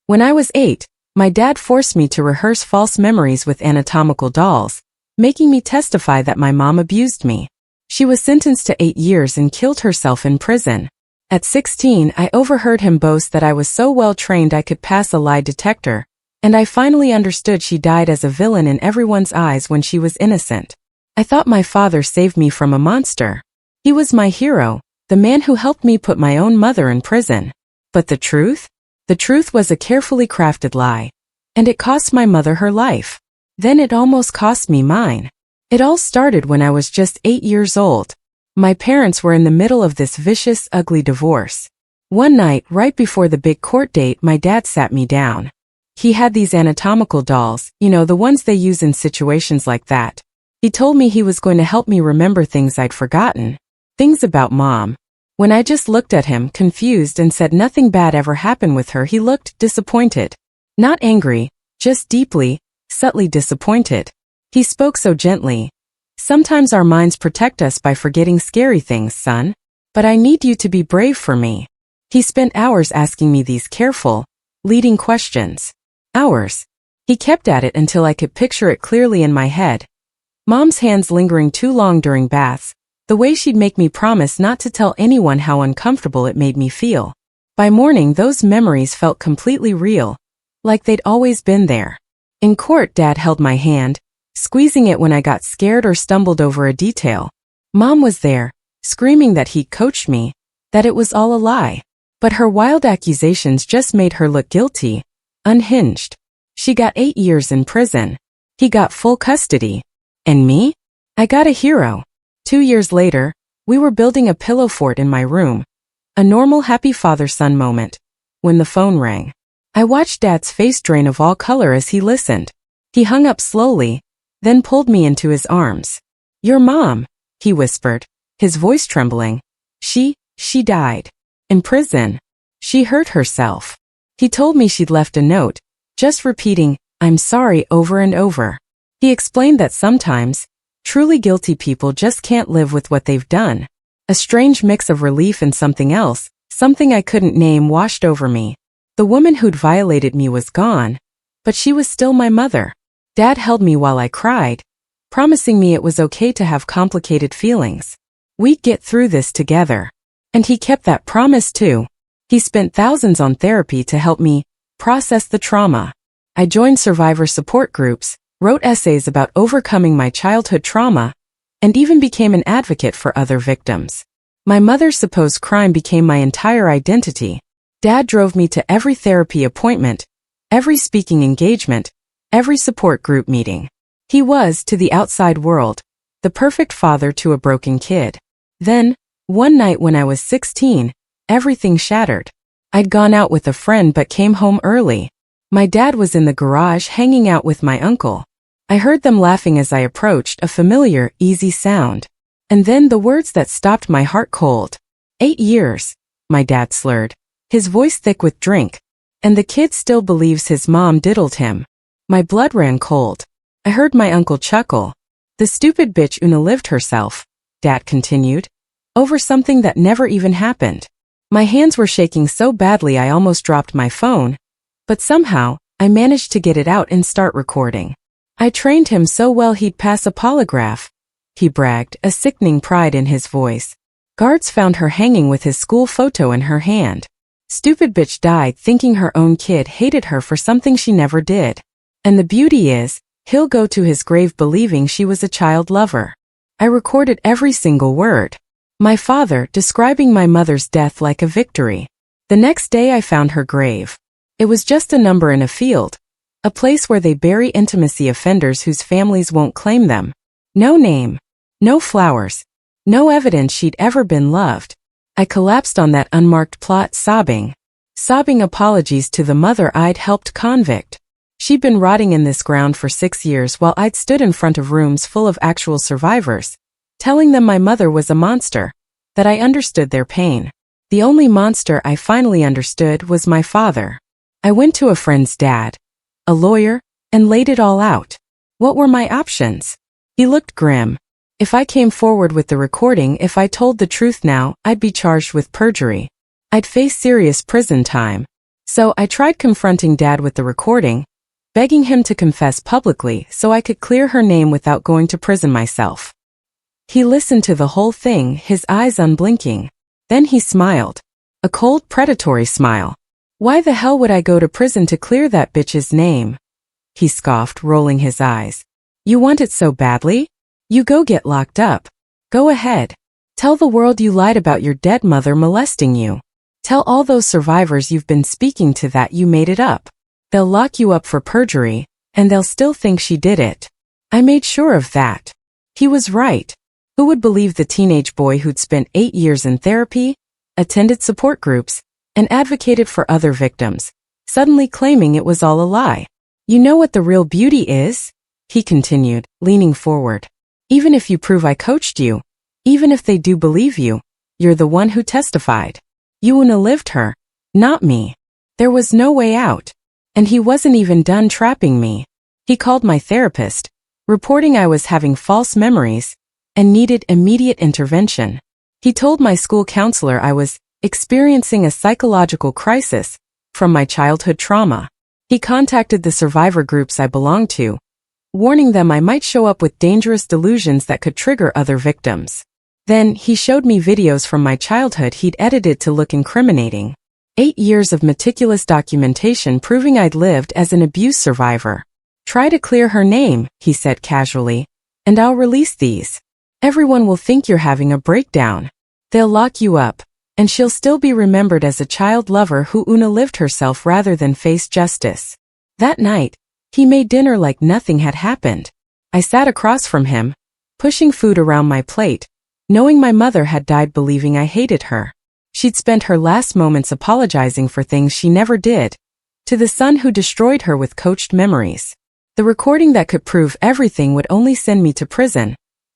When I was 8, my dad forced me to rehearse false memories with anatomical dolls, making me testify that my mom abused me. She was sentenced to 8 years and killed herself in prison. At 16, I overheard him boast that I was so well trained I could pass a lie detector, and I finally understood she died as a villain in everyone's eyes when she was innocent. I thought my father saved me from a monster. He was my hero, the man who helped me put my own mother in prison. But the truth? The truth was a carefully crafted lie. And it cost my mother her life. Then it almost cost me mine. It all started when I was just 8 years old. My parents were in the middle of this vicious, ugly divorce. One night, right before the big court date, my dad sat me down. He had these anatomical dolls, the ones they use in situations like that. He told me he was going to help me remember things I'd forgotten. Things about Mom. When I just looked at him, confused, and said nothing bad ever happened with her, he looked disappointed. Not angry, just deeply, subtly disappointed. He spoke so gently. Sometimes our minds protect us by forgetting scary things, son. But I need you to be brave for me. He spent hours asking me these careful, leading questions. Hours. He kept at it until I could picture it clearly in my head. Mom's hands lingering too long during baths. The way she'd make me promise not to tell anyone how uncomfortable it made me feel. By morning, those memories felt completely real, like they'd always been there. In court, Dad held my hand, squeezing it when I got scared or stumbled over a detail. Mom was there, screaming that he'd coached me, that it was all a lie. But her wild accusations just made her look guilty, unhinged. She got 8 years in prison. He got full custody. And me? I got a hero. 2 years later, we were building a pillow fort in my room. A normal happy father-son moment. When the phone rang. I watched Dad's face drain of all color as he listened. He hung up slowly, then pulled me into his arms. "Your mom," he whispered, his voice trembling. She died. In prison. She hurt herself. He told me she'd left a note, just repeating, "I'm sorry," over and over. He explained that sometimes, truly guilty people just can't live with what they've done. A strange mix of relief and something else, something I couldn't name, washed over me. The woman who'd violated me was gone, but she was still my mother. Dad held me while I cried, promising me it was okay to have complicated feelings. We'd get through this together. And he kept that promise too. He spent thousands on therapy to help me process the trauma. I joined survivor support groups, wrote essays about overcoming my childhood trauma, and even became an advocate for other victims. My mother's supposed crime became my entire identity. Dad drove me to every therapy appointment, every speaking engagement, every support group meeting. He was, to the outside world, the perfect father to a broken kid. Then, one night when I was 16, everything shattered. I'd gone out with a friend but came home early. My dad was in the garage hanging out with my uncle. I heard them laughing as I approached, a familiar, easy sound. And then the words that stopped my heart cold. 8 years, my dad slurred, his voice thick with drink. And the kid still believes his mom diddled him. My blood ran cold. I heard my uncle chuckle. The stupid bitch Una lived herself, Dad continued, over something that never even happened. My hands were shaking so badly I almost dropped my phone, but somehow, I managed to get it out and start recording. I trained him so well he'd pass a polygraph, he bragged, a sickening pride in his voice. Guards found her hanging with his school photo in her hand. Stupid bitch died thinking her own kid hated her for something she never did. And the beauty is, he'll go to his grave believing she was a child lover. I recorded every single word. My father describing my mother's death like a victory. The next day I found her grave. It was just a number in a field. A place where they bury intimacy offenders whose families won't claim them. No name. No flowers. No evidence she'd ever been loved. I collapsed on that unmarked plot, sobbing. Sobbing apologies to the mother I'd helped convict. She'd been rotting in this ground for 6 years while I'd stood in front of rooms full of actual survivors, telling them my mother was a monster, that I understood their pain. The only monster I finally understood was my father. I went to a friend's dad, a lawyer, and laid it all out. What were my options? He looked grim. If I came forward with the recording, if I told the truth now, I'd be charged with perjury. I'd face serious prison time. So I tried confronting Dad with the recording, begging him to confess publicly so I could clear her name without going to prison myself. He listened to the whole thing, his eyes unblinking. Then he smiled. A cold, predatory smile. "Why the hell would I go to prison to clear that bitch's name?" he scoffed, rolling his eyes. "You want it so badly? You go get locked up. Go ahead. Tell the world you lied about your dead mother molesting you. Tell all those survivors you've been speaking to that you made it up. They'll lock you up for perjury, and they'll still think she did it." I made sure of that. He was right. Who would believe the teenage boy who'd spent 8 years in therapy, attended support groups, and advocated for other victims, suddenly claiming it was all a lie? "You know what the real beauty is?" he continued, leaning forward. "Even if you prove I coached you, even if they do believe you, you're the one who testified. You unalived her, not me. There was no way out. And he wasn't even done trapping me. He called my therapist, reporting I was having false memories and needed immediate intervention. He told my school counselor I was experiencing a psychological crisis from my childhood trauma. He contacted the survivor groups I belonged to, warning them I might show up with dangerous delusions that could trigger other victims. Then, he showed me videos from my childhood he'd edited to look incriminating. 8 years of meticulous documentation proving I'd lived as an abuse survivor. "Try to clear her name," he said casually, "and I'll release these. Everyone will think you're having a breakdown. They'll lock you up, and she'll still be remembered as a child lover who unalived herself rather than face justice." That night, he made dinner like nothing had happened. I sat across from him, pushing food around my plate, knowing my mother had died believing I hated her. She'd spent her last moments apologizing for things she never did, to the son who destroyed her with coached memories. The recording that could prove everything would only send me to prison,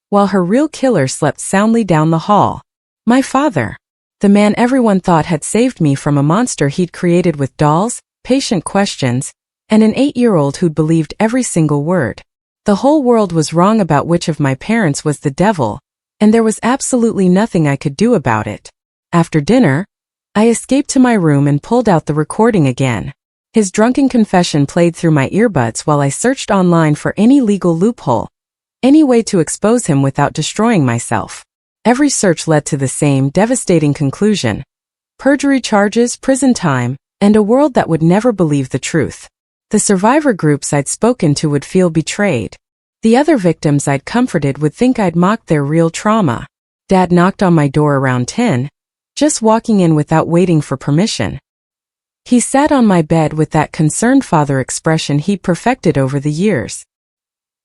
while her real killer slept soundly down the hall. My father. The man everyone thought had saved me from a monster he'd created with dolls, patient questions, and an 8-year-old who'd believed every single word. The whole world was wrong about which of my parents was the devil, and there was absolutely nothing I could do about it. After dinner, I escaped to my room and pulled out the recording again. His drunken confession played through my earbuds while I searched online for any legal loophole, any way to expose him without destroying myself. Every search led to the same devastating conclusion: perjury charges, prison time, and a world that would never believe the truth. The survivor groups I'd spoken to would feel betrayed. The other victims I'd comforted would think I'd mocked their real trauma. Dad knocked on my door around 10, just walking in without waiting for permission. He sat on my bed with that concerned father expression he'd perfected over the years.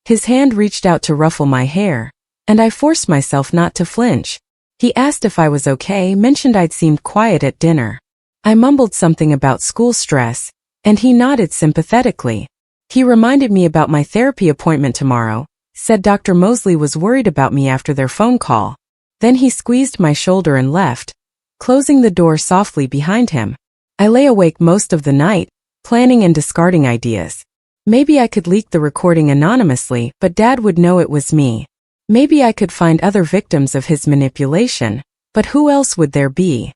His hand reached out to ruffle my hair, and I forced myself not to flinch. He asked if I was okay, mentioned I'd seemed quiet at dinner. I mumbled something about school stress, and he nodded sympathetically. He reminded me about my therapy appointment tomorrow, said Dr. Mosley was worried about me after their phone call. Then he squeezed my shoulder and left, closing the door softly behind him. I lay awake most of the night, planning and discarding ideas. Maybe I could leak the recording anonymously, but Dad would know it was me. Maybe I could find other victims of his manipulation, but who else would there be?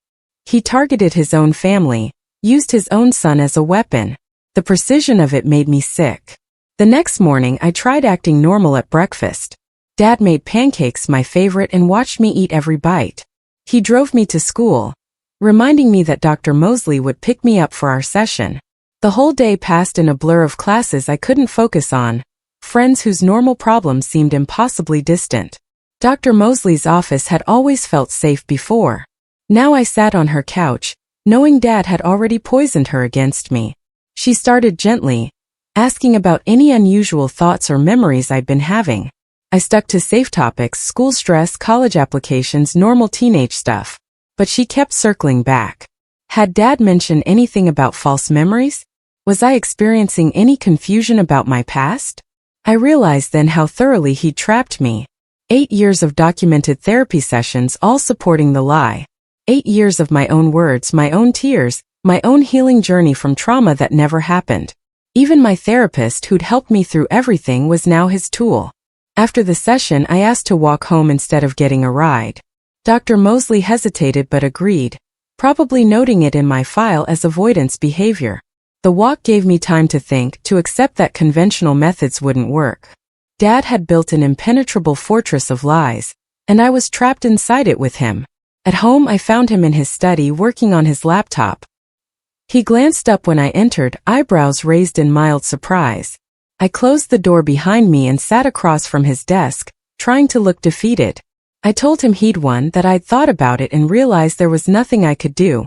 He targeted his own family, used his own son as a weapon. The precision of it made me sick. The next morning I tried acting normal at breakfast. Dad made pancakes my favorite and watched me eat every bite. He drove me to school, reminding me that Dr. Mosley would pick me up for our session. The whole day passed in a blur of classes I couldn't focus on, friends whose normal problems seemed impossibly distant. Dr. Mosley's office had always felt safe before. Now I sat on her couch, knowing Dad had already poisoned her against me. She started gently, asking about any unusual thoughts or memories I'd been having. I stuck to safe topics: school stress, college applications, normal teenage stuff. But she kept circling back. Had Dad mentioned anything about false memories? Was I experiencing any confusion about my past? I realized then how thoroughly he'd trapped me. 8 years of documented therapy sessions, all supporting the lie. 8 years of my own words, my own tears, my own healing journey from trauma that never happened. Even my therapist, who'd helped me through everything, was now his tool. After the session, I asked to walk home instead of getting a ride. Dr. Mosley hesitated but agreed, probably noting it in my file as avoidance behavior. The walk gave me time to think, to accept that conventional methods wouldn't work. Dad had built an impenetrable fortress of lies, and I was trapped inside it with him. At home, I found him in his study working on his laptop. He glanced up when I entered, eyebrows raised in mild surprise. I closed the door behind me and sat across from his desk, trying to look defeated. I told him he'd won, that I'd thought about it and realized there was nothing I could do.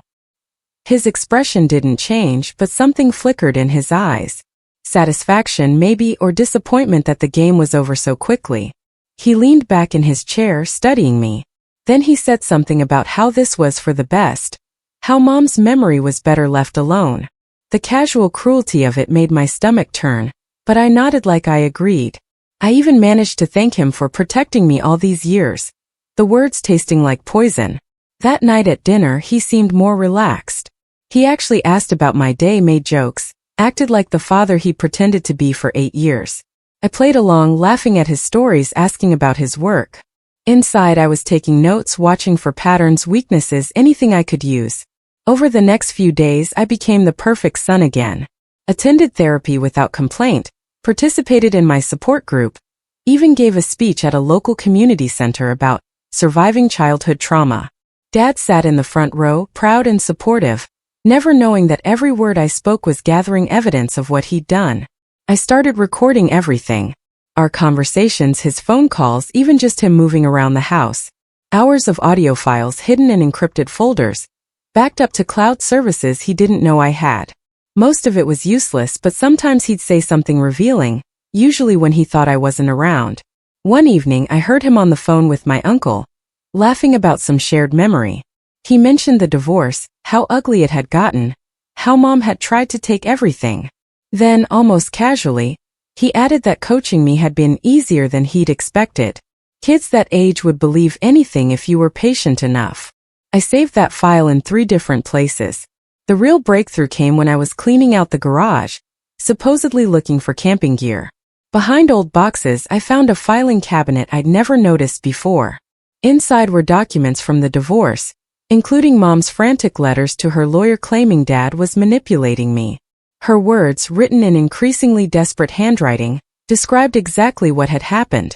His expression didn't change, but something flickered in his eyes. Satisfaction, maybe, or disappointment that the game was over so quickly. He leaned back in his chair, studying me. Then he said something about how this was for the best, how Mom's memory was better left alone. The casual cruelty of it made my stomach turn, but I nodded like I agreed. I even managed to thank him for protecting me all these years, the words tasting like poison. That night at dinner, he seemed more relaxed. He actually asked about my day, made jokes, acted like the father he pretended to be for 8 years. I played along, laughing at his stories, asking about his work. Inside, I was taking notes, watching for patterns, weaknesses, anything I could use. Over the next few days, I became the perfect son again. Attended therapy without complaint, participated in my support group, even gave a speech at a local community center about surviving childhood trauma. Dad sat in the front row, proud and supportive, never knowing that every word I spoke was gathering evidence of what he'd done. I started recording everything. Our conversations, his phone calls, even just him moving around the house. Hours of audio files hidden in encrypted folders, backed up to cloud services he didn't know I had. Most of it was useless, but sometimes he'd say something revealing, usually when he thought I wasn't around. One evening, I heard him on the phone with my uncle, laughing about some shared memory. He mentioned the divorce, how ugly it had gotten, how Mom had tried to take everything. Then, almost casually, he added that coaching me had been easier than he'd expected. Kids that age would believe anything if you were patient enough. I saved that file in 3 different places. The real breakthrough came when I was cleaning out the garage, supposedly looking for camping gear. Behind old boxes, I found a filing cabinet I'd never noticed before. Inside were documents from the divorce, including Mom's frantic letters to her lawyer claiming Dad was manipulating me. Her words, written in increasingly desperate handwriting, described exactly what had happened.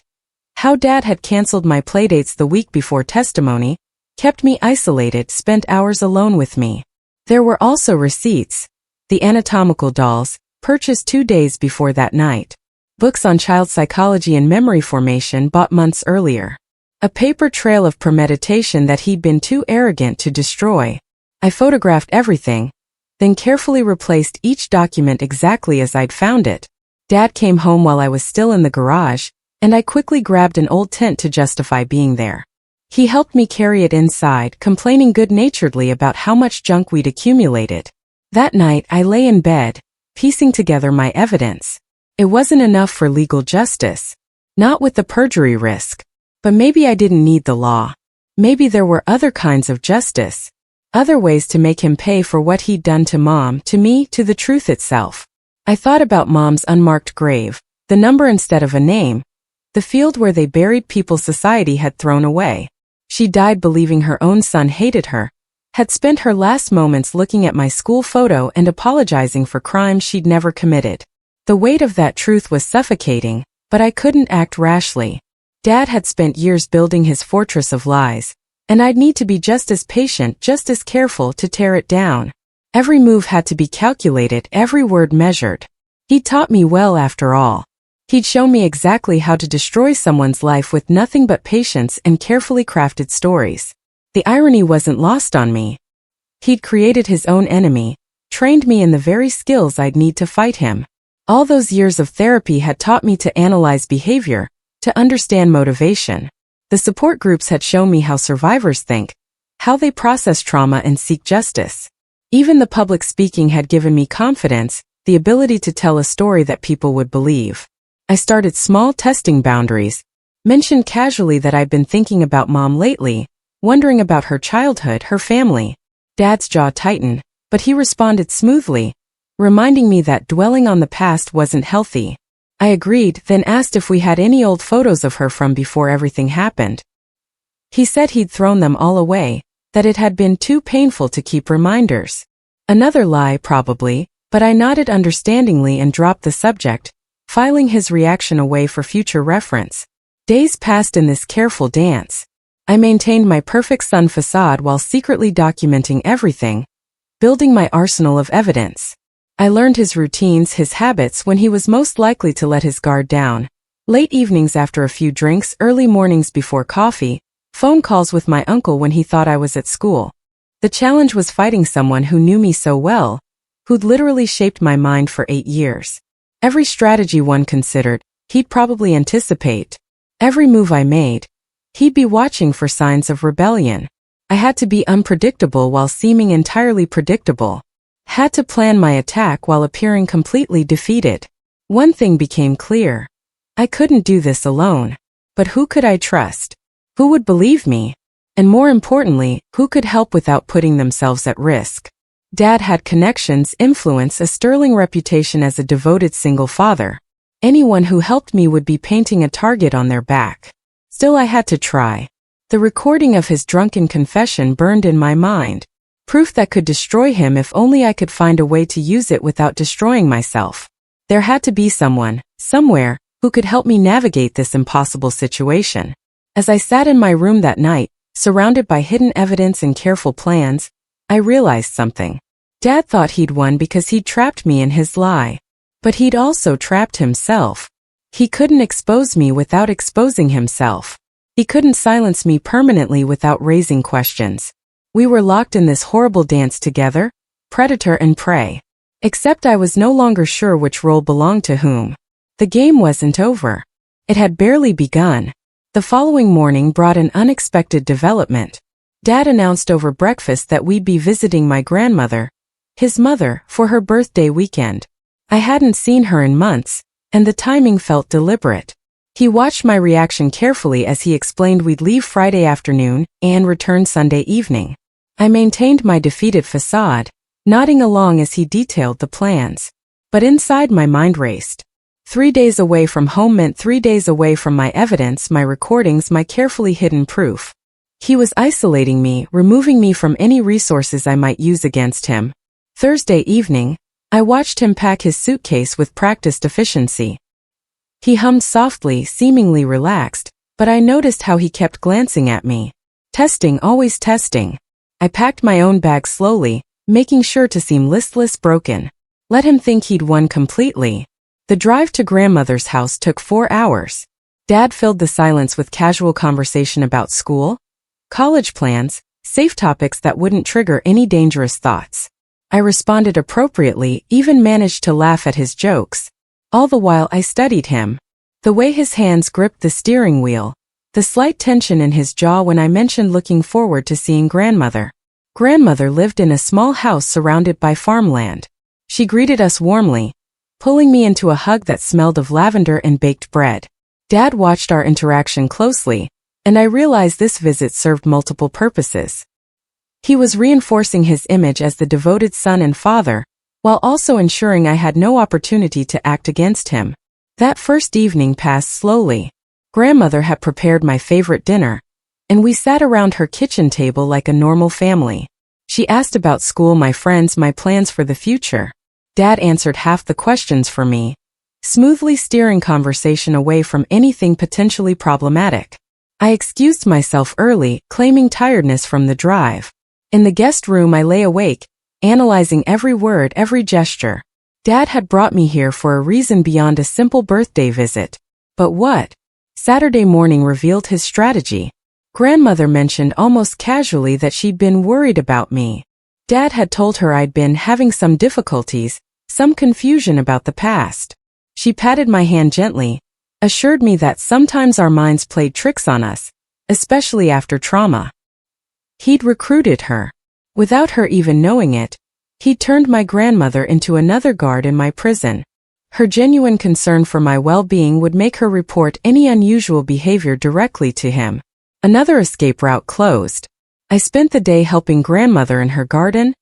How Dad had canceled my playdates the week before testimony, kept me isolated, spent hours alone with me. There were also receipts. The anatomical dolls, purchased 2 days before that night. Books on child psychology and memory formation bought months earlier. A paper trail of premeditation that he'd been too arrogant to destroy. I photographed everything, then carefully replaced each document exactly as I'd found it. Dad came home while I was still in the garage, and I quickly grabbed an old tent to justify being there. He helped me carry it inside, complaining good-naturedly about how much junk we'd accumulated. That night, I lay in bed, piecing together my evidence. It wasn't enough for legal justice. Not with the perjury risk. But maybe I didn't need the law. Maybe there were other kinds of justice. Other ways to make him pay for what he'd done to Mom, to me, to the truth itself. I thought about Mom's unmarked grave, the number instead of a name, the field where they buried people society had thrown away. She died believing her own son hated her, had spent her last moments looking at my school photo and apologizing for crimes she'd never committed. The weight of that truth was suffocating, but I couldn't act rashly. Dad had spent years building his fortress of lies, and I'd need to be just as patient, just as careful to tear it down. Every move had to be calculated, every word measured. He'd taught me well after all. He'd shown me exactly how to destroy someone's life with nothing but patience and carefully crafted stories. The irony wasn't lost on me. He'd created his own enemy, trained me in the very skills I'd need to fight him. All those years of therapy had taught me to analyze behavior, to understand motivation. The support groups had shown me how survivors think, how they process trauma and seek justice. Even the public speaking had given me confidence, the ability to tell a story that people would believe. I started small, testing boundaries, mentioned casually that I'd been thinking about Mom lately, wondering about her childhood, her family. Dad's jaw tightened, but he responded smoothly, reminding me that dwelling on the past wasn't healthy. I agreed, then asked if we had any old photos of her from before everything happened. He said he'd thrown them all away, that it had been too painful to keep reminders. Another lie, probably, but I nodded understandingly and dropped the subject, filing his reaction away for future reference. Days passed in this careful dance. I maintained my perfect son facade while secretly documenting everything, building my arsenal of evidence. I learned his routines, his habits when he was most likely to let his guard down. Late evenings after a few drinks, early mornings before coffee, phone calls with my uncle when he thought I was at school. The challenge was fighting someone who knew me so well, who'd literally shaped my mind for 8 years. Every strategy one considered, he'd probably anticipate. Every move I made, he'd be watching for signs of rebellion. I had to be unpredictable while seeming entirely predictable. Had to plan my attack while appearing completely defeated. One thing became clear. I couldn't do this alone. But who could I trust? Who would believe me? And more importantly, who could help without putting themselves at risk? Dad had connections, influence, a sterling reputation as a devoted single father. Anyone who helped me would be painting a target on their back. Still, I had to try. The recording of his drunken confession burned in my mind. Proof that could destroy him if only I could find a way to use it without destroying myself. There had to be someone, somewhere, who could help me navigate this impossible situation. As I sat in my room that night, surrounded by hidden evidence and careful plans, I realized something. Dad thought he'd won because he'd trapped me in his lie. But he'd also trapped himself. He couldn't expose me without exposing himself. He couldn't silence me permanently without raising questions. We were locked in this horrible dance together, predator and prey. Except I was no longer sure which role belonged to whom. The game wasn't over. It had barely begun. The following morning brought an unexpected development. Dad announced over breakfast that we'd be visiting my grandmother, his mother, for her birthday weekend. I hadn't seen her in months, and the timing felt deliberate. He watched my reaction carefully as he explained we'd leave Friday afternoon and return Sunday evening. I maintained my defeated facade, nodding along as he detailed the plans. But inside my mind raced. 3 days away from home meant 3 days away from my evidence, my recordings, my carefully hidden proof. He was isolating me, removing me from any resources I might use against him. Thursday evening, I watched him pack his suitcase with practiced efficiency. He hummed softly, seemingly relaxed, but I noticed how he kept glancing at me. Testing, always testing. I packed my own bag slowly, making sure to seem listless, broken. Let him think he'd won completely. The drive to grandmother's house took 4 hours. Dad filled the silence with casual conversation about school, college plans, safe topics that wouldn't trigger any dangerous thoughts. I responded appropriately, even managed to laugh at his jokes. All the while I studied him. The way his hands gripped the steering wheel, the slight tension in his jaw when I mentioned looking forward to seeing grandmother. Grandmother lived in a small house surrounded by farmland. She greeted us warmly, pulling me into a hug that smelled of lavender and baked bread. Dad watched our interaction closely, and I realized this visit served multiple purposes. He was reinforcing his image as the devoted son and father, while also ensuring I had no opportunity to act against him. That first evening passed slowly. Grandmother had prepared my favorite dinner, and we sat around her kitchen table like a normal family. She asked about school, my friends, my plans for the future. Dad answered half the questions for me, smoothly steering conversation away from anything potentially problematic. I excused myself early, claiming tiredness from the drive. In the guest room I lay awake, analyzing every word, every gesture. Dad had brought me here for a reason beyond a simple birthday visit. But what? Saturday morning revealed his strategy. Grandmother mentioned almost casually that she'd been worried about me. Dad had told her I'd been having some difficulties, some confusion about the past. She patted my hand gently, assured me that sometimes our minds played tricks on us, especially after trauma. He'd recruited her. Without her even knowing it, he'd turned my grandmother into another guard in my prison. Her genuine concern for my well-being would make her report any unusual behavior directly to him. Another escape route closed. I spent the day helping grandmother in her garden,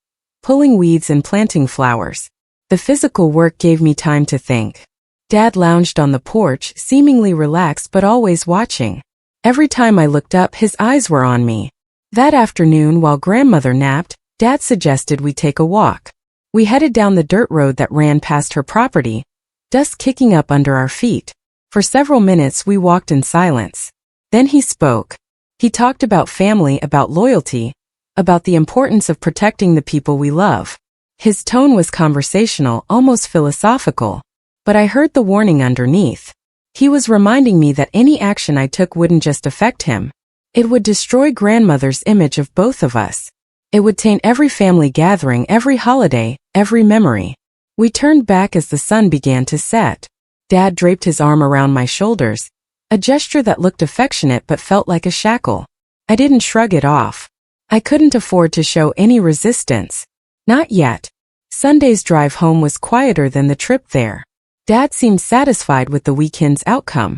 pulling weeds and planting flowers. The physical work gave me time to think. Dad lounged on the porch, seemingly relaxed but always watching. Every time I looked up, his eyes were on me. That afternoon, while grandmother napped, Dad suggested we take a walk. We headed down the dirt road that ran past her property, dust kicking up under our feet. For several minutes we walked in silence. Then he spoke. He talked about family, about loyalty, about the importance of protecting the people we love. His tone was conversational, almost philosophical. But I heard the warning underneath. He was reminding me that any action I took wouldn't just affect him. It would destroy grandmother's image of both of us. It would taint every family gathering, every holiday, every memory. We turned back as the sun began to set. Dad draped his arm around my shoulders, a gesture that looked affectionate but felt like a shackle. I didn't shrug it off. I couldn't afford to show any resistance. Not yet. Sunday's drive home was quieter than the trip there. Dad seemed satisfied with the weekend's outcome.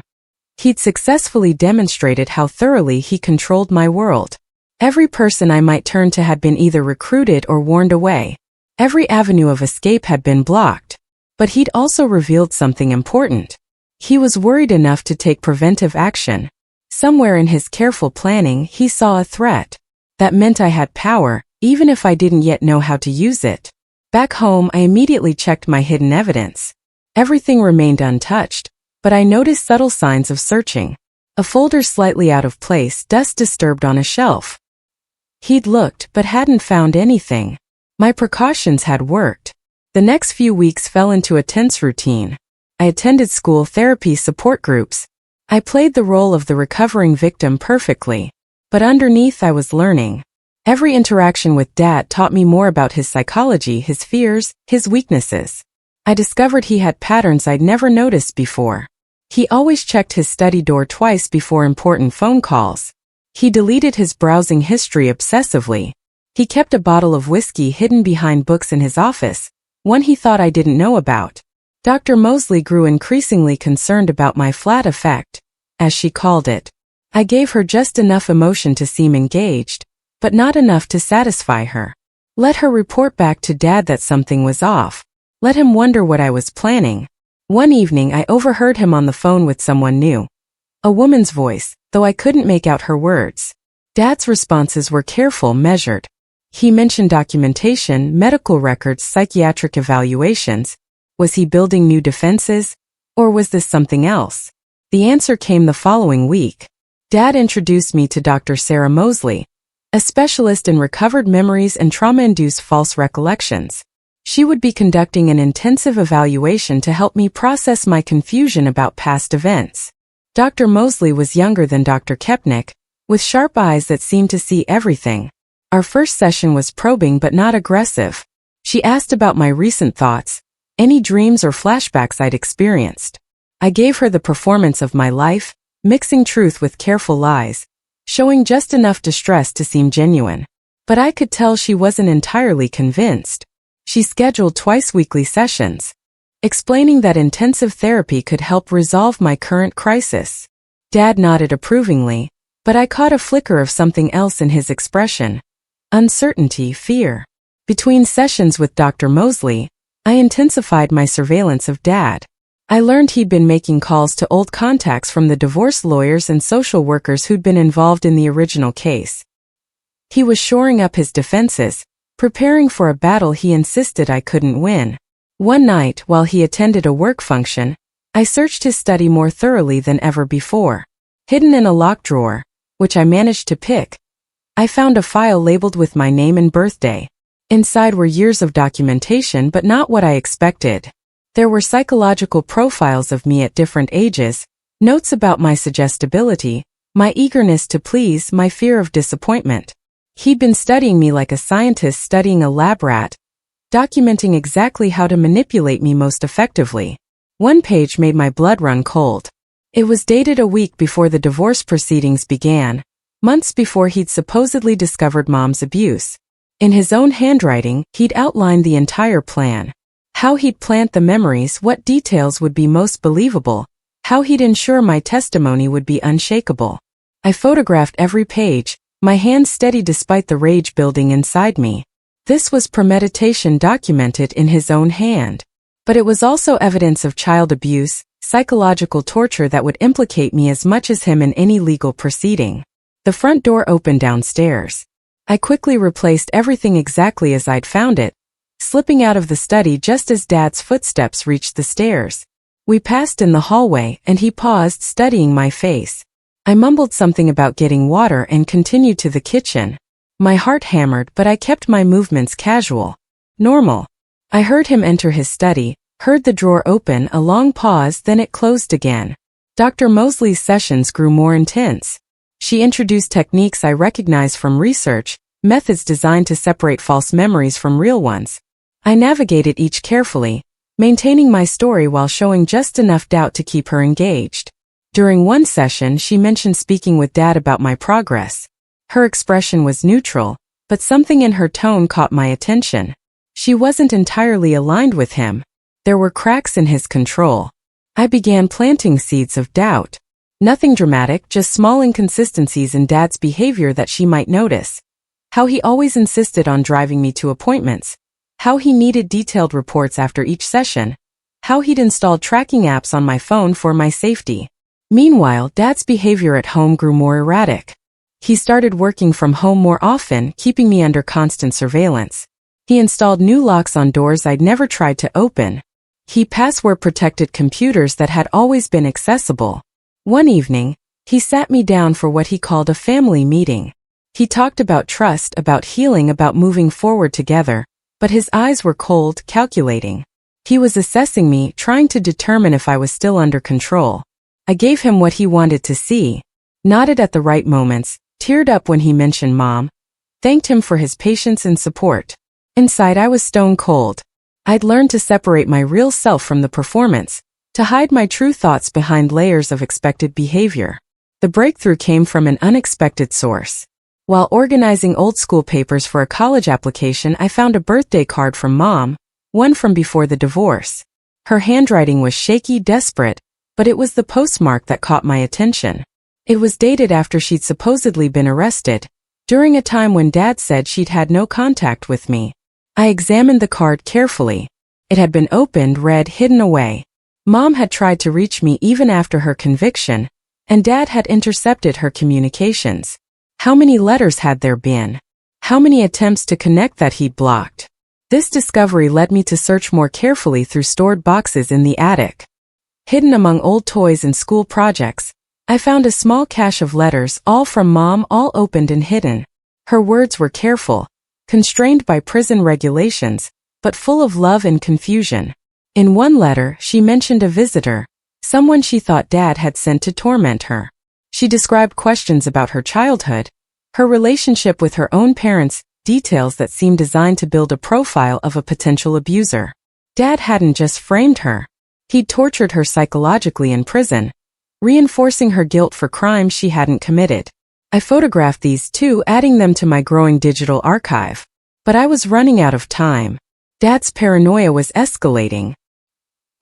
He'd successfully demonstrated how thoroughly he controlled my world. Every person I might turn to had been either recruited or warned away. Every avenue of escape had been blocked. But he'd also revealed something important. He was worried enough to take preventive action. Somewhere in his careful planning, he saw a threat. That meant I had power, even if I didn't yet know how to use it. Back home, I immediately checked my hidden evidence. Everything remained untouched, but I noticed subtle signs of searching. A folder slightly out of place, dust disturbed on a shelf. He'd looked, but hadn't found anything. My precautions had worked. The next few weeks fell into a tense routine. I attended school therapy support groups. I played the role of the recovering victim perfectly. But underneath I was learning. Every interaction with Dad taught me more about his psychology, his fears, his weaknesses. I discovered he had patterns I'd never noticed before. He always checked his study door twice before important phone calls. He deleted his browsing history obsessively. He kept a bottle of whiskey hidden behind books in his office, one he thought I didn't know about. Dr. Mosley grew increasingly concerned about my flat effect, as she called it. I gave her just enough emotion to seem engaged, but not enough to satisfy her. Let her report back to Dad that something was off. Let him wonder what I was planning. One evening I overheard him on the phone with someone new. A woman's voice, though I couldn't make out her words. Dad's responses were careful, measured. He mentioned documentation, medical records, psychiatric evaluations. Was he building new defenses? Or was this something else? The answer came the following week. Dad introduced me to Dr. Sarah Mosley, a specialist in recovered memories and trauma-induced false recollections. She would be conducting an intensive evaluation to help me process my confusion about past events. Dr. Mosley was younger than Dr. Kepnick, with sharp eyes that seemed to see everything. Our first session was probing but not aggressive. She asked about my recent thoughts, any dreams or flashbacks I'd experienced. I gave her the performance of my life, mixing truth with careful lies, showing just enough distress to seem genuine. But I could tell she wasn't entirely convinced. She scheduled twice-weekly sessions, explaining that intensive therapy could help resolve my current crisis. Dad nodded approvingly, but I caught a flicker of something else in his expression. Uncertainty, fear. Between sessions with Dr. Mosley, I intensified my surveillance of Dad. I learned he'd been making calls to old contacts from the divorce lawyers and social workers who'd been involved in the original case. He was shoring up his defenses, preparing for a battle he insisted I couldn't win. One night, while he attended a work function, I searched his study more thoroughly than ever before. Hidden in a locked drawer, which I managed to pick, I found a file labeled with my name and birthday. Inside were years of documentation, but not what I expected. There were psychological profiles of me at different ages, notes about my suggestibility, my eagerness to please, my fear of disappointment. He'd been studying me like a scientist studying a lab rat, documenting exactly how to manipulate me most effectively. One page made my blood run cold. It was dated a week before the divorce proceedings began, months before he'd supposedly discovered Mom's abuse. In his own handwriting, he'd outlined the entire plan. How he'd plant the memories, what details would be most believable, how he'd ensure my testimony would be unshakable. I photographed every page, my hands steady despite the rage building inside me. This was premeditation documented in his own hand. But it was also evidence of child abuse, psychological torture that would implicate me as much as him in any legal proceeding. The front door opened downstairs. I quickly replaced everything exactly as I'd found it, slipping out of the study just as Dad's footsteps reached the stairs. We passed in the hallway and he paused, studying my face. I mumbled something about getting water and continued to the kitchen. My heart hammered, but I kept my movements casual. Normal. I heard him enter his study, heard the drawer open, a long pause, then it closed again. Dr. Mosley's sessions grew more intense. She introduced techniques I recognized from research, methods designed to separate false memories from real ones. I navigated each carefully, maintaining my story while showing just enough doubt to keep her engaged. During one session, she mentioned speaking with Dad about my progress. Her expression was neutral, but something in her tone caught my attention. She wasn't entirely aligned with him. There were cracks in his control. I began planting seeds of doubt. Nothing dramatic, just small inconsistencies in Dad's behavior that she might notice. How he always insisted on driving me to appointments. How he needed detailed reports after each session. How he'd installed tracking apps on my phone for my safety. Meanwhile, Dad's behavior at home grew more erratic. He started working from home more often, keeping me under constant surveillance. He installed new locks on doors I'd never tried to open. He password-protected computers that had always been accessible. One evening, he sat me down for what he called a family meeting. He talked about trust, about healing, about moving forward together, but his eyes were cold, calculating. He was assessing me, trying to determine if I was still under control. I gave him what he wanted to see, nodded at the right moments, teared up when he mentioned Mom, thanked him for his patience and support. Inside, I was stone cold. I'd learned to separate my real self from the performance, to hide my true thoughts behind layers of expected behavior. The breakthrough came from an unexpected source. While organizing old school papers for a college application, I found a birthday card from Mom, one from before the divorce. Her handwriting was shaky, desperate, but it was the postmark that caught my attention. It was dated after she'd supposedly been arrested, during a time when Dad said she'd had no contact with me. I examined the card carefully. It had been opened, read, hidden away. Mom had tried to reach me even after her conviction, and Dad had intercepted her communications. How many letters had there been? How many attempts to connect that he'd blocked? This discovery led me to search more carefully through stored boxes in the attic. Hidden among old toys and school projects, I found a small cache of letters, all from Mom, all opened and hidden. Her words were careful, constrained by prison regulations, but full of love and confusion. In one letter, she mentioned a visitor, someone she thought Dad had sent to torment her. She described questions about her childhood, her relationship with her own parents, details that seemed designed to build a profile of a potential abuser. Dad hadn't just framed her. He'd tortured her psychologically in prison, reinforcing her guilt for crimes she hadn't committed. I photographed these too, adding them to my growing digital archive. But I was running out of time. Dad's paranoia was escalating.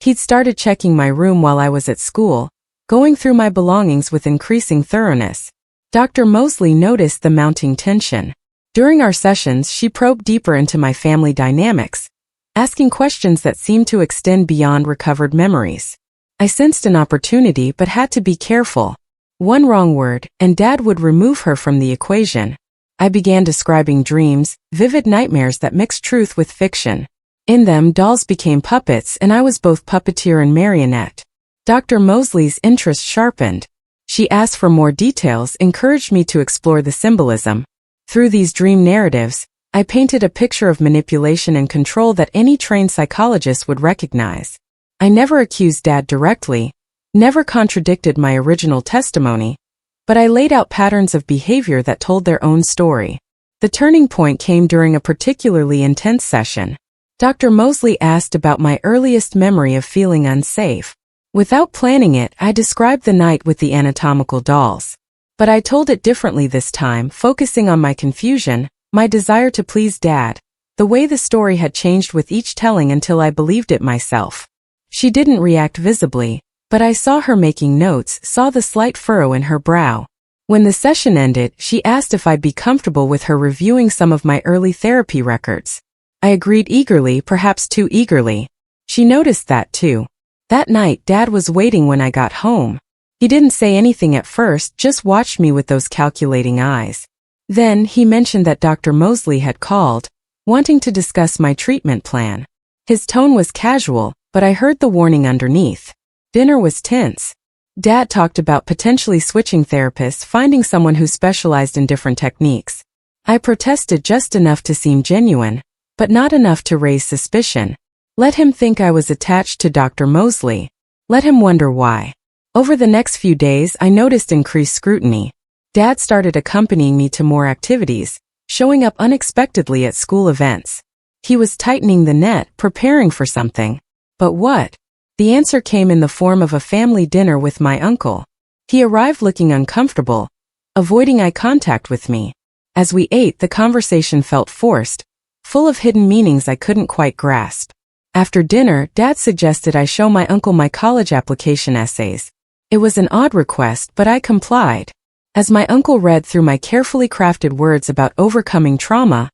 He'd started checking my room while I was at school, going through my belongings with increasing thoroughness. Dr. Mosley noticed the mounting tension. During our sessions, she probed deeper into my family dynamics, asking questions that seemed to extend beyond recovered memories. I sensed an opportunity but had to be careful. One wrong word, and Dad would remove her from the equation. I began describing dreams, vivid nightmares that mixed truth with fiction. In them, dolls became puppets, and I was both puppeteer and marionette. Dr. Mosley's interest sharpened. She asked for more details, encouraged me to explore the symbolism. Through these dream narratives, I painted a picture of manipulation and control that any trained psychologist would recognize. I never accused Dad directly, never contradicted my original testimony, but I laid out patterns of behavior that told their own story. The turning point came during a particularly intense session. Dr. Mosley asked about my earliest memory of feeling unsafe. Without planning it, I described the night with the anatomical dolls. But I told it differently this time, focusing on my confusion, my desire to please Dad, the way the story had changed with each telling until I believed it myself. She didn't react visibly, but I saw her making notes, saw the slight furrow in her brow. When the session ended, she asked if I'd be comfortable with her reviewing some of my early therapy records. I agreed eagerly, perhaps too eagerly. She noticed that too. That night, Dad was waiting when I got home. He didn't say anything at first, just watched me with those calculating eyes. Then he mentioned that Dr. Mosley had called, wanting to discuss my treatment plan. His tone was casual, but I heard the warning underneath. Dinner was tense. Dad talked about potentially switching therapists, finding someone who specialized in different techniques. I protested just enough to seem genuine, but not enough to raise suspicion. Let him think I was attached to Dr. Mosley. Let him wonder why. Over the next few days, I noticed increased scrutiny. Dad started accompanying me to more activities, showing up unexpectedly at school events. He was tightening the net, preparing for something. But what? The answer came in the form of a family dinner with my uncle. He arrived looking uncomfortable, avoiding eye contact with me. As we ate, the conversation felt forced, full of hidden meanings I couldn't quite grasp. After dinner, Dad suggested I show my uncle my college application essays. It was an odd request, but I complied. As my uncle read through my carefully crafted words about overcoming trauma,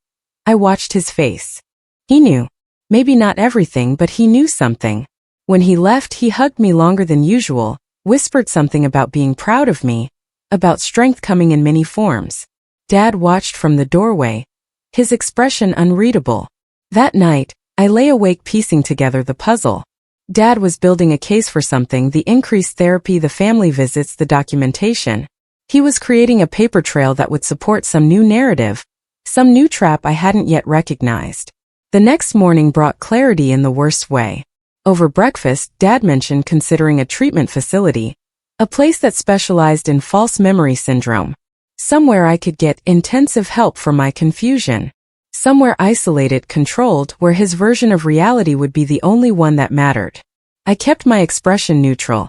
I watched his face. He knew. Maybe not everything, but he knew something. When he left, he hugged me longer than usual, whispered something about being proud of me, about strength coming in many forms. Dad watched from the doorway, his expression unreadable. That night, I lay awake piecing together the puzzle. Dad was building a case for something: the increased therapy, the family visits, the documentation. He was creating a paper trail that would support some new narrative, some new trap I hadn't yet recognized. The next morning brought clarity in the worst way. Over breakfast, Dad mentioned considering a treatment facility, a place that specialized in false memory syndrome. Somewhere I could get intensive help for my confusion. Somewhere isolated, controlled, where his version of reality would be the only one that mattered. I kept my expression neutral,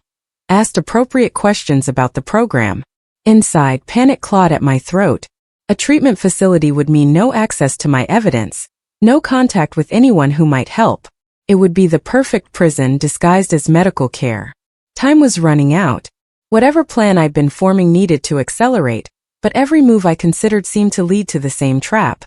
asked appropriate questions about the program. Inside, panic clawed at my throat. A treatment facility would mean no access to my evidence, no contact with anyone who might help. It would be the perfect prison disguised as medical care. Time was running out. Whatever plan I'd been forming needed to accelerate, but every move I considered seemed to lead to the same trap.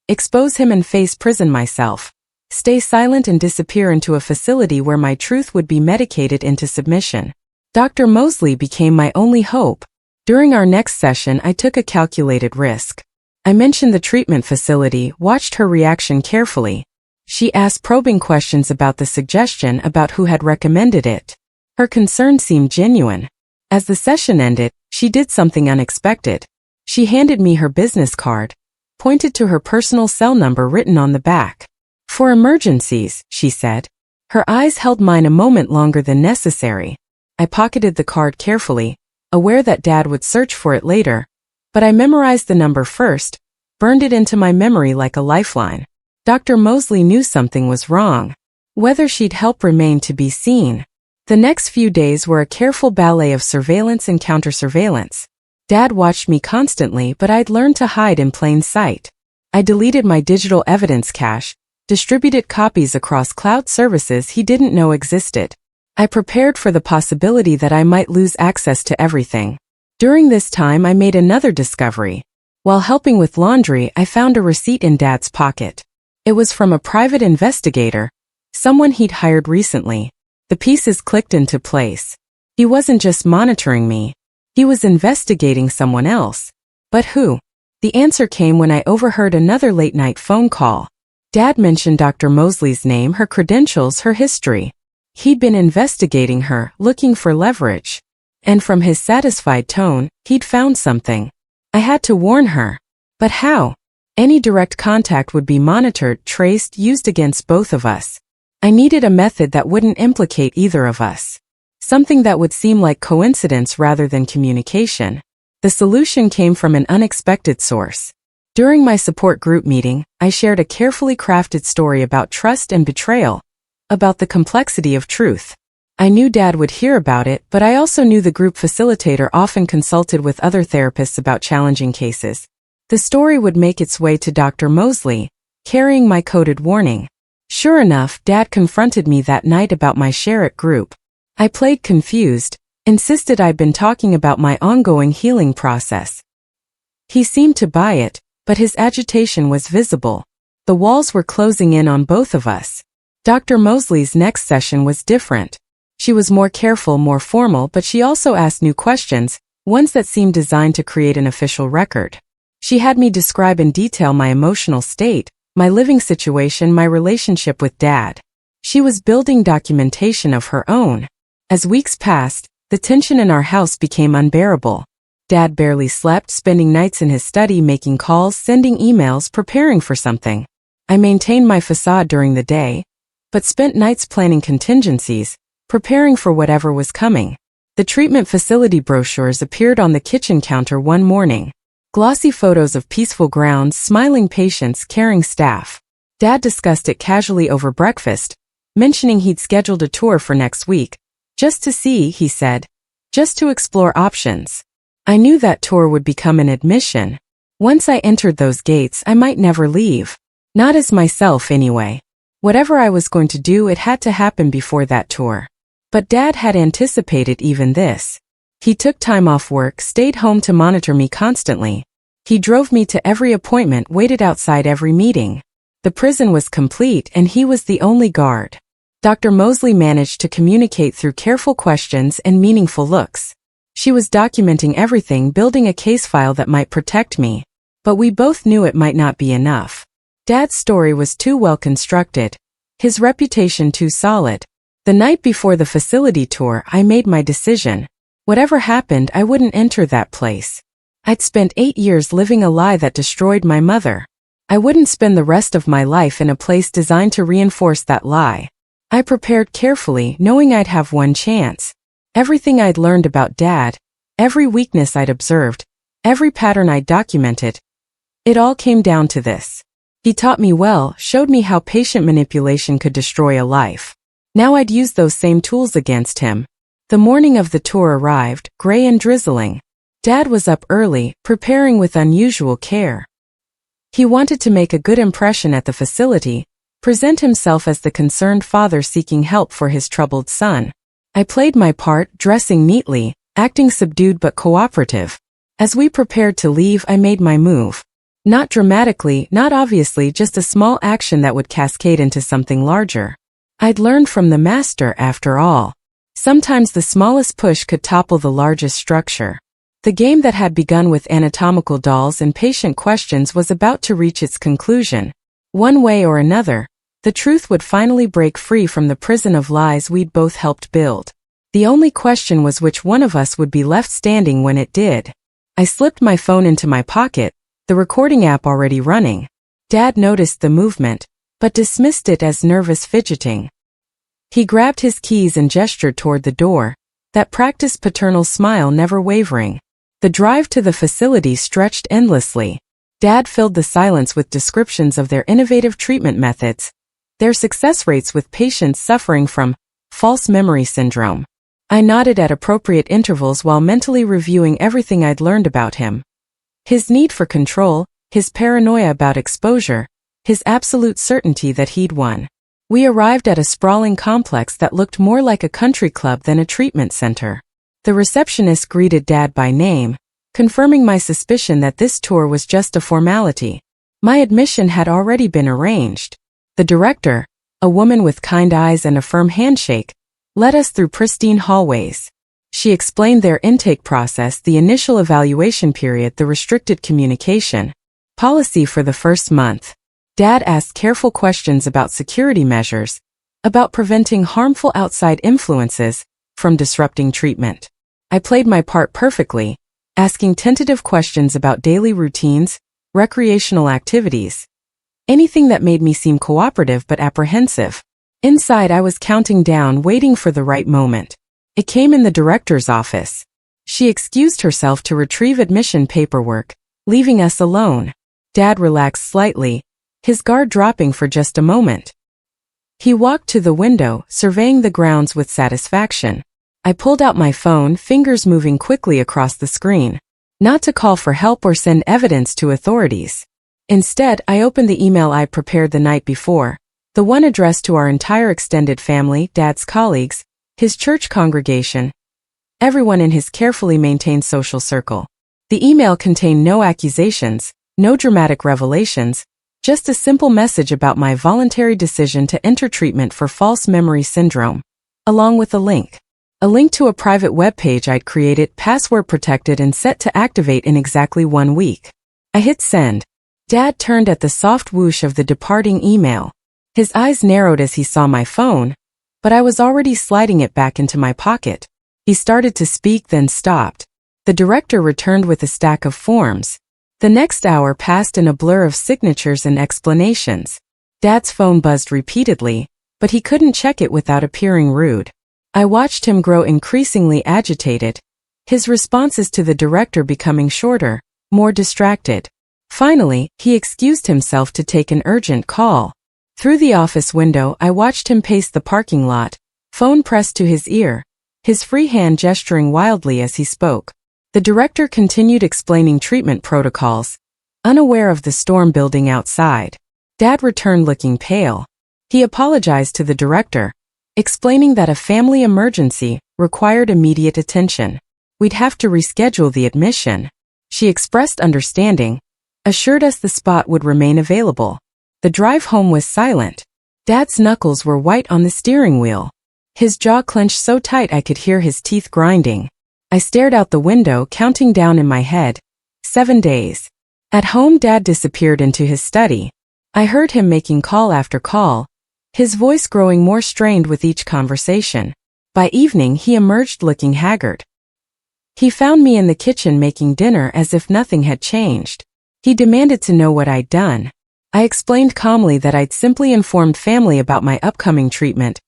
Expose him and face prison myself. Stay silent and disappear into a facility where my truth would be medicated into submission. Dr. Mosley became my only hope. During our next session, I took a calculated risk. I mentioned the treatment facility, watched her reaction carefully. She asked probing questions about the suggestion, about who had recommended it. Her concern seemed genuine. As the session ended, she did something unexpected. She handed me her business card, pointed to her personal cell number written on the back. "For emergencies," she said. Her eyes held mine a moment longer than necessary. I pocketed the card carefully, aware that Dad would search for it later, but I memorized the number first, burned it into my memory like a lifeline. Dr. Mosley knew something was wrong. Whether she'd help remained to be seen. The next few days were a careful ballet of surveillance and counter-surveillance. Dad watched me constantly, but I'd learned to hide in plain sight. I deleted my digital evidence cache, distributed copies across cloud services he didn't know existed. I prepared for the possibility that I might lose access to everything. During this time, I made another discovery. While helping with laundry, I found a receipt in Dad's pocket. It was from a private investigator, someone he'd hired recently. The pieces clicked into place. He wasn't just monitoring me. He was investigating someone else. But who? The answer came when I overheard another late-night phone call. Dad mentioned Dr. Mosley's name, her credentials, her history. He'd been investigating her, looking for leverage. And from his satisfied tone, he'd found something. I had to warn her. But how? Any direct contact would be monitored, traced, used against both of us. I needed a method that wouldn't implicate either of us. Something that would seem like coincidence rather than communication. The solution came from an unexpected source. During my support group meeting, I shared a carefully crafted story about trust and betrayal, about the complexity of truth. I knew Dad would hear about it, but I also knew the group facilitator often consulted with other therapists about challenging cases. The story would make its way to Dr. Mosley, carrying my coded warning. Sure enough, Dad confronted me that night about my share at group. I played confused, insisted I'd been talking about my ongoing healing process. He seemed to buy it, but his agitation was visible. The walls were closing in on both of us. Dr. Mosley's next session was different. She was more careful, more formal, but she also asked new questions, ones that seemed designed to create an official record. She had me describe in detail my emotional state, my living situation, my relationship with Dad. She was building documentation of her own. As weeks passed, the tension in our house became unbearable. Dad barely slept, spending nights in his study making calls, sending emails, preparing for something. I maintained my facade during the day, but spent nights planning contingencies, preparing for whatever was coming. The treatment facility brochures appeared on the kitchen counter one morning. Glossy photos of peaceful grounds, smiling patients, caring staff. Dad discussed it casually over breakfast, mentioning he'd scheduled a tour for next week. Just to see, he said. Just to explore options. I knew that tour would become an admission. Once I entered those gates, I might never leave. Not as myself, anyway. Whatever I was going to do, it had to happen before that tour. But Dad had anticipated even this. He took time off work, stayed home to monitor me constantly. He drove me to every appointment, waited outside every meeting. The prison was complete and he was the only guard. Dr. Mosley managed to communicate through careful questions and meaningful looks. She was documenting everything, building a case file that might protect me. But we both knew it might not be enough. Dad's story was too well constructed. His reputation too solid. The night before the facility tour, I made my decision. Whatever happened, I wouldn't enter that place. I'd spent 8 years living a lie that destroyed my mother. I wouldn't spend the rest of my life in a place designed to reinforce that lie. I prepared carefully, knowing I'd have one chance. Everything I'd learned about Dad, every weakness I'd observed, every pattern I'd documented, it all came down to this. He taught me well, showed me how patient manipulation could destroy a life. Now I'd use those same tools against him. The morning of the tour arrived, gray and drizzling. Dad was up early, preparing with unusual care. He wanted to make a good impression at the facility, present himself as the concerned father seeking help for his troubled son. I played my part, dressing neatly, acting subdued but cooperative. As we prepared to leave, I made my move. Not dramatically, not obviously, just a small action that would cascade into something larger. I'd learned from the master, after all. Sometimes the smallest push could topple the largest structure. The game that had begun with anatomical dolls and patient questions was about to reach its conclusion. One way or another, the truth would finally break free from the prison of lies we'd both helped build. The only question was which one of us would be left standing when it did. I slipped my phone into my pocket, the recording app already running. Dad noticed the movement, but dismissed it as nervous fidgeting. He grabbed his keys and gestured toward the door, that practiced paternal smile never wavering. The drive to the facility stretched endlessly. Dad filled the silence with descriptions of their innovative treatment methods, their success rates with patients suffering from false memory syndrome. I nodded at appropriate intervals while mentally reviewing everything I'd learned about him. His need for control, his paranoia about exposure, his absolute certainty that he'd won. We arrived at a sprawling complex that looked more like a country club than a treatment center. The receptionist greeted Dad by name, confirming my suspicion that this tour was just a formality. My admission had already been arranged. The director, a woman with kind eyes and a firm handshake, led us through pristine hallways. She explained their intake process, the initial evaluation period, the restricted communication policy for the first month. Dad asked careful questions about security measures, about preventing harmful outside influences from disrupting treatment. I played my part perfectly, asking tentative questions about daily routines, recreational activities, anything that made me seem cooperative but apprehensive. Inside, I was counting down, waiting for the right moment. It came in the director's office. She excused herself to retrieve admission paperwork, leaving us alone. Dad relaxed slightly, his guard dropping for just a moment. He walked to the window, surveying the grounds with satisfaction. I pulled out my phone, fingers moving quickly across the screen. Not to call for help or send evidence to authorities. Instead, I opened the email I prepared the night before, the one addressed to our entire extended family, Dad's colleagues, his church congregation, everyone in his carefully maintained social circle. The email contained no accusations, no dramatic revelations, just a simple message about my voluntary decision to enter treatment for false memory syndrome, along with a link. A link to a private web page I'd created, password protected and set to activate in exactly 1 week. I hit send. Dad turned at the soft whoosh of the departing email. His eyes narrowed as he saw my phone, but I was already sliding it back into my pocket. He started to speak, then stopped. The director returned with a stack of forms. The next hour passed in a blur of signatures and explanations. Dad's phone buzzed repeatedly, but he couldn't check it without appearing rude. I watched him grow increasingly agitated, his responses to the director becoming shorter, more distracted. Finally, he excused himself to take an urgent call. Through the office window, I watched him pace the parking lot, phone pressed to his ear, his free hand gesturing wildly as he spoke. The director continued explaining treatment protocols, unaware of the storm building outside. Dad returned looking pale. He apologized to the director, explaining that a family emergency required immediate attention. We'd have to reschedule the admission. She expressed understanding, assured us the spot would remain available. The drive home was silent. Dad's knuckles were white on the steering wheel. His jaw clenched so tight I could hear his teeth grinding. I stared out the window, counting down in my head. 7 days. At home, Dad disappeared into his study. I heard him making call after call, his voice growing more strained with each conversation. By evening, he emerged looking haggard. He found me in the kitchen making dinner as if nothing had changed. He demanded to know what I'd done. I explained calmly that I'd simply informed family about my upcoming treatment,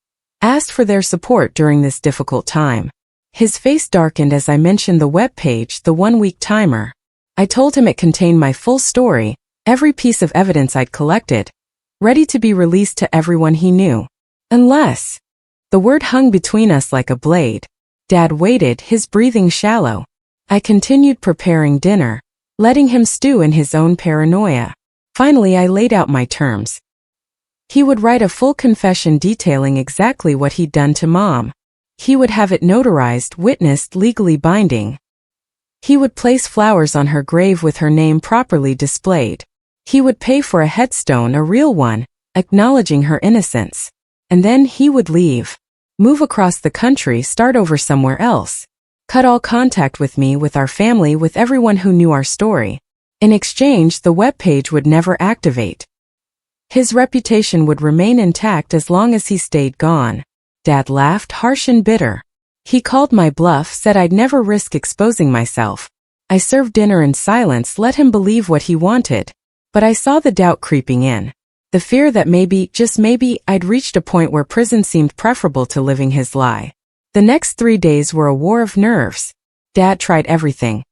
asked for their support during this difficult time. His face darkened as I mentioned the web page, the 1-week timer. I told him it contained my full story, every piece of evidence I'd collected, ready to be released to everyone he knew. Unless. The word hung between us like a blade. Dad waited, his breathing shallow. I continued preparing dinner, letting him stew in his own paranoia. Finally, I laid out my terms. He would write a full confession detailing exactly what he'd done to Mom. He would have it notarized, witnessed, legally binding. He would place flowers on her grave with her name properly displayed. He would pay for a headstone, a real one, acknowledging her innocence. And then he would leave. Move across the country, start over somewhere else. Cut all contact with me, with our family, with everyone who knew our story. In exchange, the web page would never activate. His reputation would remain intact as long as he stayed gone. Dad laughed, harsh and bitter. He called my bluff, said I'd never risk exposing myself. I served dinner in silence, let him believe what he wanted. But I saw the doubt creeping in. The fear that maybe, just maybe, I'd reached a point where prison seemed preferable to living his lie. The next 3 days were a war of nerves. Dad tried everything.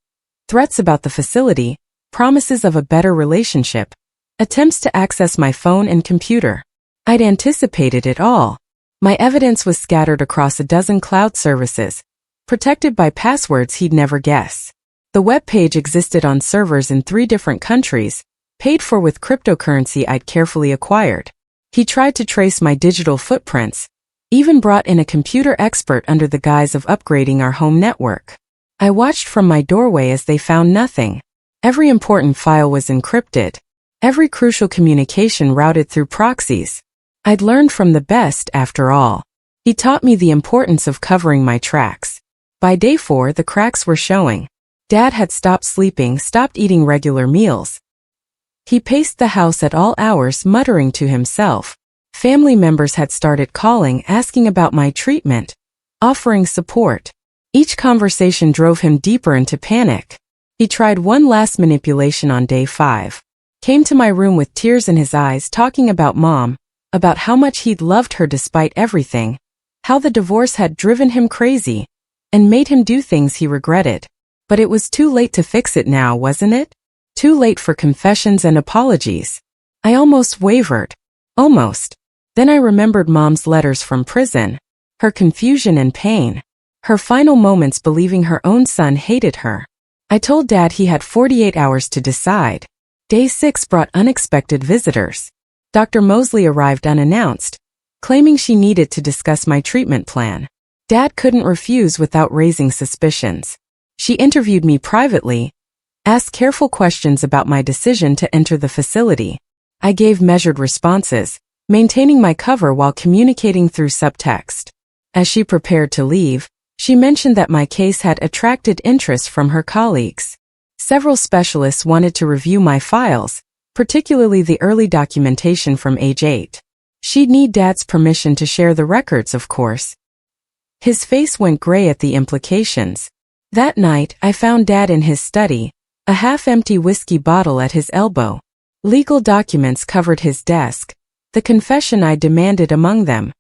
Threats about the facility, promises of a better relationship, attempts to access my phone and computer. I'd anticipated it all. My evidence was scattered across a dozen cloud services, protected by passwords he'd never guess. The web page existed on servers in 3 different countries, paid for with cryptocurrency I'd carefully acquired. He tried to trace my digital footprints, even brought in a computer expert under the guise of upgrading our home network. I watched from my doorway as they found nothing. Every important file was encrypted, every crucial communication routed through proxies. I'd learned from the best, after all. He taught me the importance of covering my tracks. By day 4, the cracks were showing. Dad had stopped sleeping, stopped eating regular meals. He paced the house at all hours, muttering to himself. Family members had started calling, asking about my treatment, offering support. Each conversation drove him deeper into panic. He tried one last manipulation on day 5. Came to my room with tears in his eyes, talking about Mom, about how much he'd loved her despite everything, how the divorce had driven him crazy, and made him do things he regretted. But it was too late to fix it now, wasn't it? Too late for confessions and apologies. I almost wavered. Almost. Then I remembered Mom's letters from prison, her confusion and pain, her final moments believing her own son hated her. I told Dad he had 48 hours to decide. Day 6 brought unexpected visitors. Dr. Mosley arrived unannounced, claiming she needed to discuss my treatment plan. Dad couldn't refuse without raising suspicions. She interviewed me privately, asked careful questions about my decision to enter the facility. I gave measured responses, maintaining my cover while communicating through subtext. As she prepared to leave, she mentioned that my case had attracted interest from her colleagues. Several specialists wanted to review my files, particularly the early documentation from age 8. She'd need Dad's permission to share the records, of course. His face went gray at the implications. That night, I found Dad in his study, a half-empty whiskey bottle at his elbow. Legal documents covered his desk, the confession I demanded among them.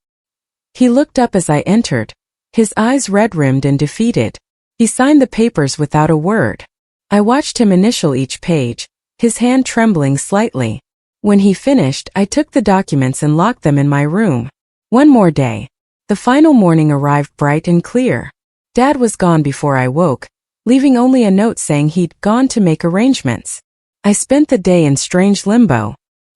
He looked up as I entered, his eyes red-rimmed and defeated. He signed the papers without a word. I watched him initial each page, his hand trembling slightly. When he finished, I took the documents and locked them in my room. One more day. The final morning arrived bright and clear. Dad was gone before I woke, leaving only a note saying he'd gone to make arrangements. I spent the day in strange limbo,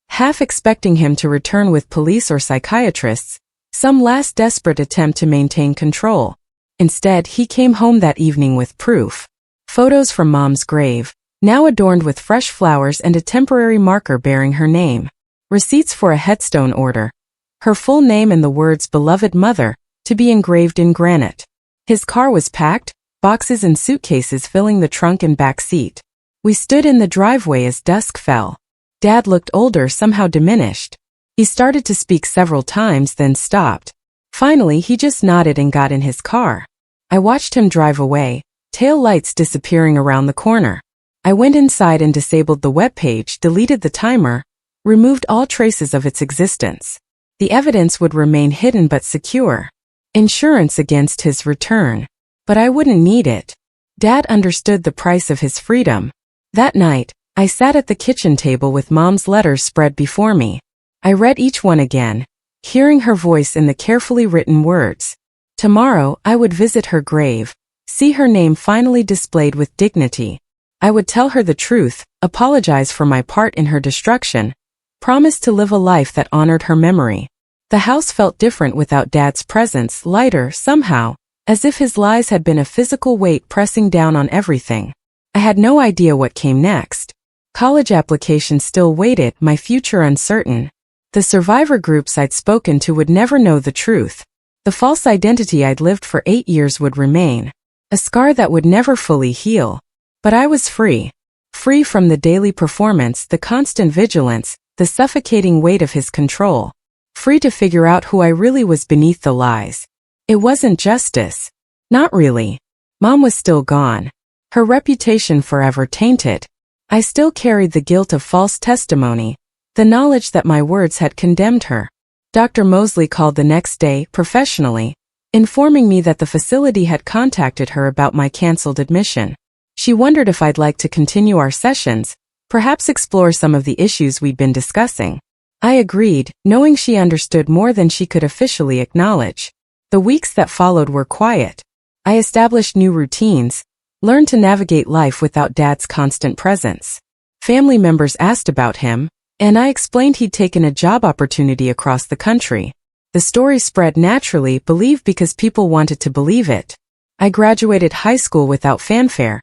half expecting him to return with police or psychiatrists, some last desperate attempt to maintain control. Instead, he came home that evening with proof. Photos from Mom's grave, now adorned with fresh flowers and a temporary marker bearing her name. Receipts for a headstone order. Her full name and the words "Beloved Mother" to be engraved in granite. His car was packed, boxes and suitcases filling the trunk and back seat. We stood in the driveway as dusk fell. Dad looked older, somehow diminished. He started to speak several times, then stopped. Finally, he just nodded and got in his car. I watched him drive away, tail lights disappearing around the corner. I went inside and disabled the web page, deleted the timer, removed all traces of its existence. The evidence would remain hidden but secure. Insurance against his return. But I wouldn't need it. Dad understood the price of his freedom. That night, I sat at the kitchen table with Mom's letters spread before me. I read each one again, hearing her voice in the carefully written words. Tomorrow, I would visit her grave, see her name finally displayed with dignity. I would tell her the truth, apologize for my part in her destruction, promise to live a life that honored her memory. The house felt different without Dad's presence, lighter, somehow, as if his lies had been a physical weight pressing down on everything. I had no idea what came next. College applications still waited, my future uncertain. The survivor groups I'd spoken to would never know the truth. The false identity I'd lived for 8 years would remain, a scar that would never fully heal. But I was free. Free from the daily performance, the constant vigilance, the suffocating weight of his control. Free to figure out who I really was beneath the lies. It wasn't justice. Not really. Mom was still gone. Her reputation forever tainted. I still carried the guilt of false testimony, the knowledge that my words had condemned her. Dr. Mosley called the next day, professionally, informing me that the facility had contacted her about my canceled admission. She wondered if I'd like to continue our sessions, perhaps explore some of the issues we'd been discussing. I agreed, knowing she understood more than she could officially acknowledge. The weeks that followed were quiet. I established new routines, learned to navigate life without Dad's constant presence. Family members asked about him, and I explained he'd taken a job opportunity across the country. The story spread naturally, believed because people wanted to believe it. I graduated high school without fanfare,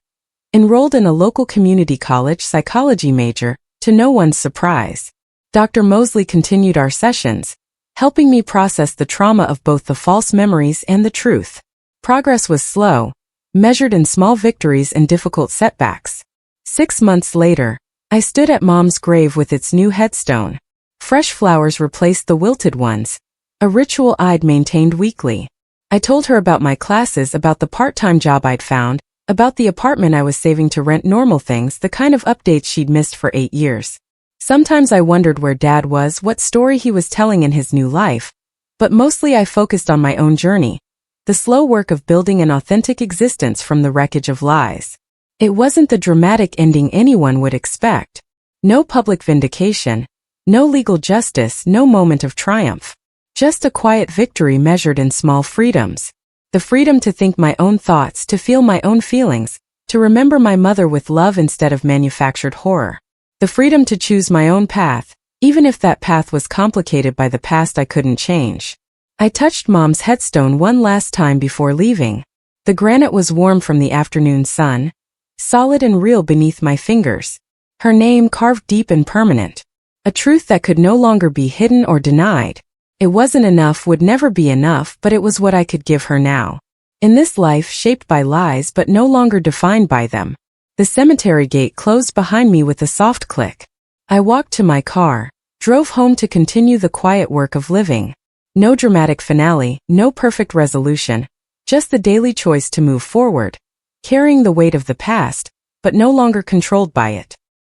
enrolled in a local community college psychology major, to no one's surprise. Dr. Mosley continued our sessions, helping me process the trauma of both the false memories and the truth. Progress was slow, measured in small victories and difficult setbacks. 6 months later, I stood at Mom's grave with its new headstone. Fresh flowers replaced the wilted ones, a ritual I'd maintained weekly. I told her about my classes, about the part-time job I'd found, about the apartment I was saving to rent, normal things, the kind of updates she'd missed for 8 years. Sometimes I wondered where Dad was, what story he was telling in his new life, but mostly I focused on my own journey, the slow work of building an authentic existence from the wreckage of lies. It wasn't the dramatic ending anyone would expect. No public vindication, no legal justice, no moment of triumph. Just a quiet victory measured in small freedoms. The freedom to think my own thoughts, to feel my own feelings, to remember my mother with love instead of manufactured horror. The freedom to choose my own path, even if that path was complicated by the past I couldn't change. I touched Mom's headstone one last time before leaving. The granite was warm from the afternoon sun, solid and real beneath my fingers. Her name carved deep and permanent. A truth that could no longer be hidden or denied. It wasn't enough, would never be enough, but it was what I could give her now. In this life shaped by lies but no longer defined by them. The cemetery gate closed behind me with a soft click. I walked to my car, drove home to continue the quiet work of living. No dramatic finale, no perfect resolution, just the daily choice to move forward, carrying the weight of the past, but no longer controlled by it.